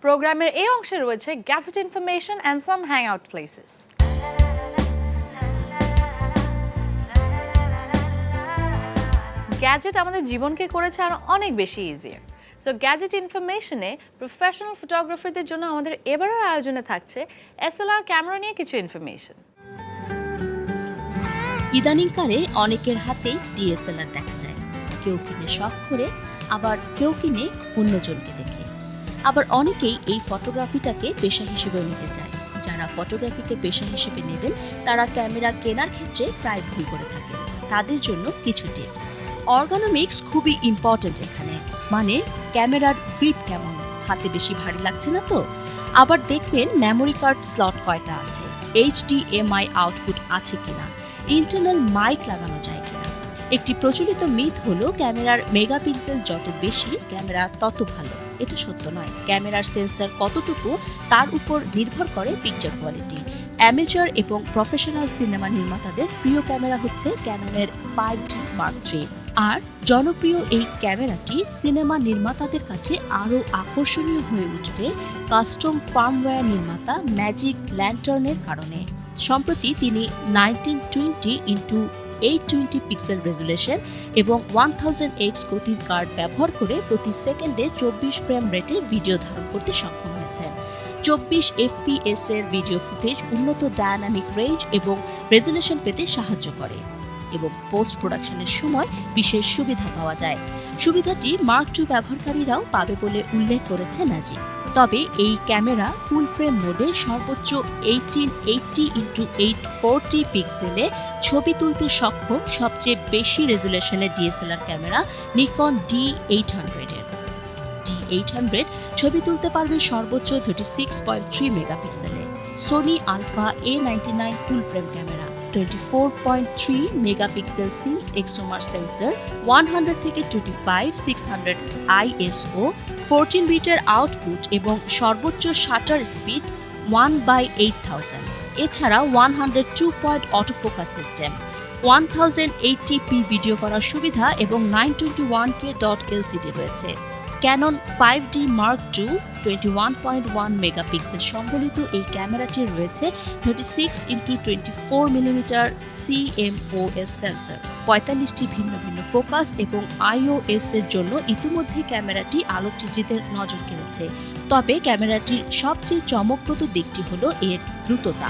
প্রোগ্রামের এই অংশে রয়েছে gadget information and some hangout places. Gadget আমাদের জীবনকে করেছে আরো অনেক বেশি ইজিয়ার। সো গ্যাজেট ইনফরমেশনে প্রফেশনাল ফটোগ্রাফারদের জন্য আমাদের এবারের আয়োজনে থাকছে DSLR ক্যামেরা নিয়ে কিছু ইনফরমেশন। ইদানিংকালে অনেকের হাতেই DSLR দেখা যায়। কেউ কিনে শখ করে, আবার কেউ কিনে অন্যজনকে দেখে। আবার অনেকেই এই ফটোগ্রাফিটাকে পেশা হিসেবে নিতে চায়। যারা ফটোগ্রাফিকে পেশা হিসেবে নেবেন তারা ক্যামেরা কেনার ক্ষেত্রে প্রায় ভুল করে থাকেন। তাদের জন্য কিছু টিপস। অর্গানোমিক্স খুবই ইম্পর্টেন্ট এখানে, মানে ক্যামেরার গ্রিপ কেমন, হাতে বেশি ভারী লাগছে না তো। আবার দেখবেন মেমোরি কার্ড স্লট কয়টা আছে, HDMI আউটপুট আছে কিনা, ইন্টারনাল মাইক লাগানো যায় কিনা। একটি প্রচলিত মিথ হলো ক্যামেরার মেগাপিক্সেল যত বেশি ক্যামেরা তত ভালো। এটা সত্য নয়। ক্যামেরার সেন্সর কতটুকু তার উপর নির্ভর করে পিকচার কোয়ালিটি। অ্যামেচার এবং প্রফেশনাল সিনেমা নির্মাতাদের প্রিয় ক্যামেরা হচ্ছে ক্যাননের 5D Mark III। আর জনপ্রিয় এই ক্যামেরাটি সিনেমা নির্মাতাদের কাছে আরও আকর্ষণীয় হয়ে উঠবে কাস্টম ফার্মওয়্যার নির্মাতা ম্যাজিক ল্যান্টার্নের কারণে। সম্প্রতি তিনি 1920x820 পিক্সেল রেজুলেশন এবং 1000X গতির কার্ড ব্যবহার করে প্রতি সেকেন্ডে 24 ফ্রেম রেটে ভিডিও ধারণ করতে সক্ষম হয়েছেন। 24 FPS এর ভিডিও ফুটেজ উন্নত ডায়নামিক রেঞ্জ এবং রেজুলেশন পেতে সাহায্য করে এবং পোস্ট প্রোডাকশনের সময় বিশেষ সুবিধা পাওয়া যায়। সুবিধাটি মার্ক II ব্যবহারকারীরাও পাবে বলে উল্লেখ করেছে ম্যাজিক। তবে এই ক্যামেরা ফুল ফ্রেম মোডে সর্বোচ্চ 1880x840 পিক্সেলে ছবি তুলতে সক্ষম সবচেয়ে বেশি রেজুলেশনের DSLR ক্যামেরা নিকন D800 এর। D800 ছবি তুলতে পারবে সর্বোচ্চ 36.3 মেগাপিক্সেলে। Sony Alpha A99 full frame camera 24.3 megapixel CMOS Exmor sensor 100 থেকে 25 600 ISO 14 বিটের আউটপুট এবং সর্বোচ্চ শাটার স্পিড 1/8000। এছাড়া 102 point autofocus system, 1080p video করার সুবিধা এবং 921K LCD রয়েছে। Canon 5D Mark II 21.1 megapixel সম্বলিত এই ক্যামেরাটির রয়েছে 36x24 মিলিমিটার CMOS সেন্সর, 45টি ভিন্ন ভিন্ন ফোকাস এবং iOS এর জন্য ইতিমধ্যে ক্যামেরাটি আলোকচিত্রীদের নজর কেড়েছে। তবে ক্যামেরাটির সবচেয়ে চমকপ্রদ দিকটি হলো এর দ্রুততা।